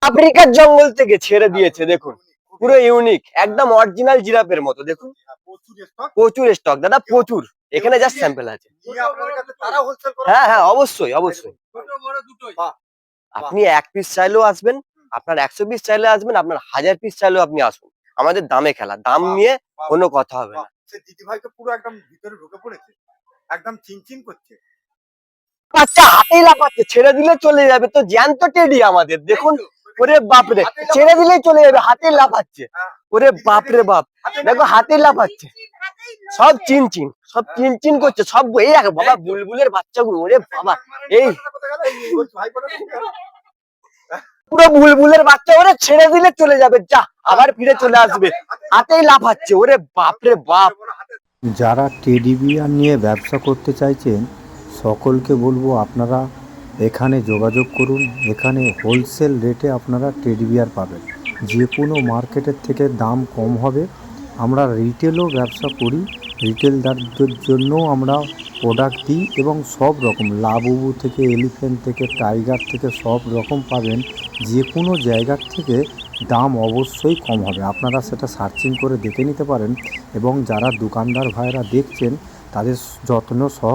আফ্রিকার জঙ্গল থেকে ছেড়ে দিয়েছে, দেখুন পুরো ইউনিক, একদম অরিজিনাল জিরাফের মতো। দেখুন প্রচুর স্টক দাদা, প্রচুর। এখানে জাস্ট স্যাম্পল আছে। হ্যাঁ হ্যাঁ, অবশ্যই অবশ্যই। আপনি 1 পিস চাইলেও আসবেন, আপনার 100 পিস চাইলে আসবেন, আপনার 1000 পিস চাইলেও আপনি আসুন। আমাদের দামে খেলা, দাম নিয়ে কোনো কথা হবে না। দিদি ভাই তো পুরো একদম ভিতরে ঢুকে পড়েছে, একদম চিনচিন করছে। বাচ্চা হাতেই লাফাচ্ছে, ছেড়ে দিলে চলে যাবে। তো জ্যান্ত টেডি আমাদের, দেখুন। ওরে বাপরে, ছেড়ে দিলেই চলে যাবে, হাতে লাফাচ্ছে। ওরে বাপরে বাপ, দেখো হাতে লাফাচ্ছে। সব চিনচিন, সব চিনচিন করছে সব। এই দেখো বাবা, বুলবুলের বাচ্চাগুলো, ওরে বাবা, এই পুরো বুলবুলের বাচ্চা। ওরে ছেড়ে দিলে চলে যাবে, যা আবার ফিরে চলে আসবে, হাতেই লাফাচ্ছে। ওরে বাপরে বাপ। যারা টেডি বিয়ার নিয়ে ব্যবসা করতে চাইছেন সকলকে বলবো আপনারা এখানে যোগাযোগ করুন। এখানে হোলসেল রেটে আপনারা টেডি বিয়ার পাবেন, যে কোনো মার্কেটের থেকে দাম কম হবে। আমরা রিটেলও ব্যবসা করি, রিটেলদারদের জন্য আমরা প্রোডাক্ট দিই এবং সব রকম লাবুবু থেকে এলিফ্যান্ট থেকে টাইগার থেকে সব রকম পাবেন। যে কোনো জায়গার থেকে দাম অবশ্যই কম হবে, আপনারা সেটা সার্চিং করে দেখে নিতে পারেন। এবং যারা দোকানদার ভাইরা দেখছেন তাদের যত্ন সহ